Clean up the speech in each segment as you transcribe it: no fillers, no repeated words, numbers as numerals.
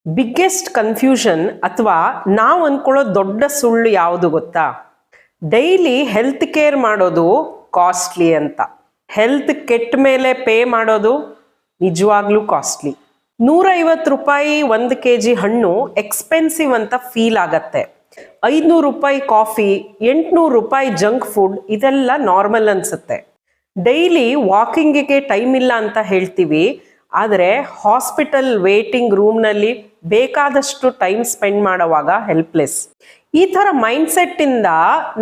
Biggest confusion ಅಥವಾ ನಾವು ಅಂದ್ಕೊಳ್ಳೋ ದೊಡ್ಡ ಸುಳ್ಳು ಯಾವುದು ಗೊತ್ತಾ? ಡೈಲಿ ಹೆಲ್ತ್ ಕೇರ್ ಮಾಡೋದು ಕಾಸ್ಟ್ಲಿ ಅಂತ. ಹೆಲ್ತ್ ಕೆಟ್ಟ ಮೇಲೆ ಪೇ ಮಾಡೋದು ನಿಜವಾಗ್ಲೂ ಕಾಸ್ಟ್ಲಿ. 150 ರೂಪಾಯಿ 1 kg ಹಣ್ಣು ಎಕ್ಸ್ಪೆನ್ಸಿವ್ ಅಂತ ಫೀಲ್ ಆಗತ್ತೆ. 500 ರೂಪಾಯಿ ಕಾಫಿ, 800 ರೂಪಾಯಿ ಜಂಕ್ ಫುಡ್ ಇದೆಲ್ಲ ನಾರ್ಮಲ್ ಅನ್ಸುತ್ತೆ. ಡೈಲಿ ವಾಕಿಂಗಿಗೆ ಟೈಮ್ ಇಲ್ಲ ಅಂತ ಹೇಳ್ತೀವಿ, ಆದರೆ ಹಾಸ್ಪಿಟಲ್ ವೇಟಿಂಗ್ ರೂಮ್ನಲ್ಲಿ ಬೇಕಾದಷ್ಟು ಟೈಮ್ ಸ್ಪೆಂಡ್ ಮಾಡುವಾಗ ಹೆಲ್ಪ್ಲೆಸ್. ಈ ಥರ ಮೈಂಡ್ಸೆಟ್ ಇಂದ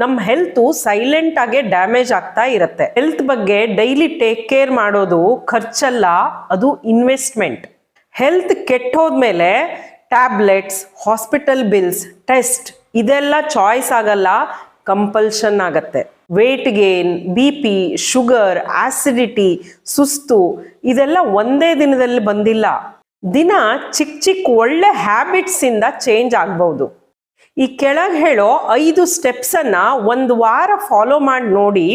ನಮ್ಮ ಹೆಲ್ತು ಸೈಲೆಂಟ್ ಆಗಿ ಡ್ಯಾಮೇಜ್ ಆಗ್ತಾ ಇರುತ್ತೆ. ಹೆಲ್ತ್ ಬಗ್ಗೆ ಡೈಲಿ ಟೇಕ್ ಕೇರ್ ಮಾಡೋದು ಖರ್ಚಲ್ಲ, ಅದು ಇನ್ವೆಸ್ಟ್ಮೆಂಟ್. ಹೆಲ್ತ್ ಕೆಟ್ಟೋದ್ಮೇಲೆ ಟ್ಯಾಬ್ಲೆಟ್ಸ್, ಹಾಸ್ಪಿಟಲ್ ಬಿಲ್ಸ್, ಟೆಸ್ಟ್ ಇದೆಲ್ಲ ಚಾಯ್ಸ್ ಆಗಲ್ಲ, ಕಂಪಲ್ಷನ್ ಆಗತ್ತೆ. Weight gain, BP, sugar, acidity, ಸುಸ್ತು ಇದೆಲ್ಲ ಒಂದೇ ದಿನದಲ್ಲಿ ಬಂದಿಲ್ಲ. ದಿನ ಚಿಕ್ಕ ಚಿಕ್ಕ ಒಳ್ಳೆ ಹ್ಯಾಬಿಟ್ಸ್ ಇಂದ ಚೇಂಜ್ ಆಗ್ಬಹುದು. ಈ ಕೆಳಗೆ ಹೇಳೋ 5 ಸ್ಟೆಪ್ಸನ್ನು 1 ವಾರ ಫಾಲೋ ಮಾಡಿ ನೋಡಿ,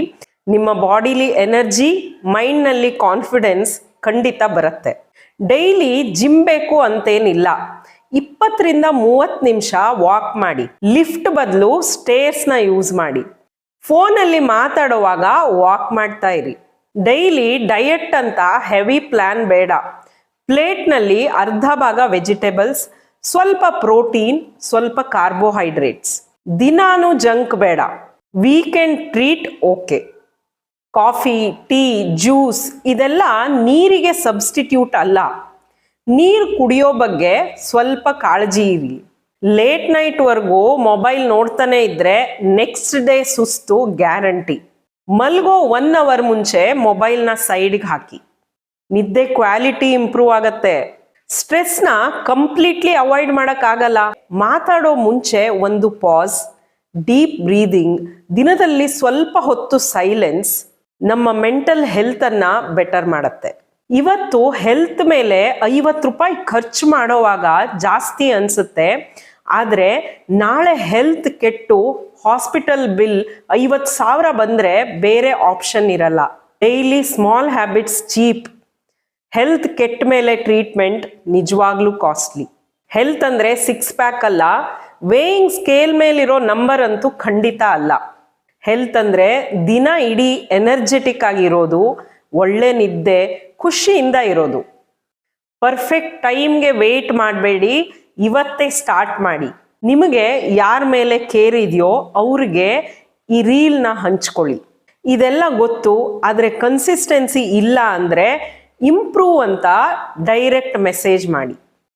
ನಿಮ್ಮ ಬಾಡಿಲಿ ಎನರ್ಜಿ, ಮೈಂಡ್ನಲ್ಲಿ ಕಾನ್ಫಿಡೆನ್ಸ್ ಖಂಡಿತ ಬರುತ್ತೆ. ಡೈಲಿ ಜಿಮ್ ಬೇಕು ಅಂತೇನಿಲ್ಲ, 20 ರಿಂದ 30 ನಿಮಿಷ ವಾಕ್ ಮಾಡಿ. ಲಿಫ್ಟ್ ಬದಲು ಸ್ಟೇರ್ಸ್ನ ಯೂಸ್ ಮಾಡಿ. ಫೋನಲ್ಲಿ ಮಾತಾಡುವಾಗ ವಾಕ್ ಮಾಡ್ತಾ ಇರಿ. ಡೈಲಿ ಡಯಟ್ ಅಂತ ಹೆವಿ ಪ್ಲಾನ್ ಬೇಡ. ಪ್ಲೇಟ್ನಲ್ಲಿ ಅರ್ಧ ಭಾಗ ವೆಜಿಟೇಬಲ್ಸ್, ಸ್ವಲ್ಪ ಪ್ರೋಟೀನ್, ಸ್ವಲ್ಪ ಕಾರ್ಬೋಹೈಡ್ರೇಟ್ಸ್. ದಿನಾನು ಜಂಕ್ ಬೇಡ. Weekend treat okay. Coffee, tea, juice ಇದೆಲ್ಲ ನೀರಿಗೆ ಸಬ್ಸ್ಟಿಟ್ಯೂಟ್ ಅಲ್ಲ. ನೀರು ಕುಡಿಯೋ ಬಗ್ಗೆ ಸ್ವಲ್ಪ ಕಾಳಜಿ ಇರಲಿ. ಲೇಟ್ ನೈಟ್ವರೆಗೂ ಮೊಬೈಲ್ ನೋಡ್ತಾನೆ ಇದ್ರೆ ನೆಕ್ಸ್ಟ್ ಡೇ ಸುಸ್ತು ಗ್ಯಾರಂಟಿ. ಮಲ್ಗೋ 1 ಅವರ್ ಮುಂಚೆ ಮೊಬೈಲ್ನ ಸೈಡ್ಗೆ ಹಾಕಿ. ನಿದ್ದೆ ಕ್ವಾಲಿಟಿ ಇಂಪ್ರೂವ್ ಆಗತ್ತೆ. ಸ್ಟ್ರೆಸ್ನ ಕಂಪ್ಲೀಟ್ಲಿ ಅವಾಯ್ಡ್ ಮಾಡೋಕ್ಕಾಗಲ್ಲ. ಮಾತಾಡೋ ಮುಂಚೆ ಒಂದು ಪಾಸ್, ಡೀಪ್ ಬ್ರೀದಿಂಗ್, ದಿನದಲ್ಲಿ ಸ್ವಲ್ಪ ಹೊತ್ತು ಸೈಲೆನ್ಸ್ ನಮ್ಮ ಮೆಂಟಲ್ ಹೆಲ್ತನ್ನು ಬೆಟರ್ ಮಾಡುತ್ತೆ. ಇವತ್ತು ಹೆಲ್ತ್ ಮೇಲೆ 50 ರೂಪಾಯಿ ಖರ್ಚು ಮಾಡೋವಾಗ ಜಾಸ್ತಿ ಅನಿಸುತ್ತೆ, ಆದರೆ ನಾಳೆ ಹೆಲ್ತ್ ಕೆಟ್ಟು ಹಾಸ್ಪಿಟಲ್ ಬಿಲ್ 50,000 ಬಂದರೆ ಬೇರೆ ಆಪ್ಷನ್ ಇರಲ್ಲ. Daily small habits cheap. Health ಕೆಟ್ಟ ಮೇಲೆ ಟ್ರೀಟ್ಮೆಂಟ್ ನಿಜವಾಗ್ಲೂ ಕಾಸ್ಟ್ಲಿ. ಹೆಲ್ತ್ ಅಂದರೆ 6 ಪ್ಯಾಕ್ ಅಲ್ಲ, ವೇಯಿಂಗ್ ಸ್ಕೇಲ್ ಮೇಲಿರೋ ನಂಬರ್ ಅಂತೂ ಖಂಡಿತ ಅಲ್ಲ. ಹೆಲ್ತ್ ಅಂದರೆ ದಿನ ಇಡೀ ಎನರ್ಜೆಟಿಕ್ ಆಗಿರೋದು, ಒಳ್ಳೆ ನಿದ್ದೆ, ಖುಷಿಯಿಂದ ಇರೋದು. ಪರ್ಫೆಕ್ಟ್ ಟೈಮ್ಗೆ ವೇಟ್ ಮಾಡಬೇಡಿ, ಇವತ್ತೇ ಸ್ಟಾರ್ಟ್ ಮಾಡಿ. ನಿಮಗೆ ಯಾರ ಮೇಲೆ ಕೇರ್ ಇದೆಯೋ ಅವ್ರಿಗೆ ಈ ರೀಲ್ನ ಹಂಚ್ಕೊಳ್ಳಿ. ಇದೆಲ್ಲ ಗೊತ್ತು, ಆದರೆ ಕನ್ಸಿಸ್ಟೆನ್ಸಿ ಇಲ್ಲ ಅಂದರೆ ಇಂಪ್ರೂವ್ ಅಂತ ಡೈರೆಕ್ಟ್ ಮೆಸೇಜ್ ಮಾಡಿ.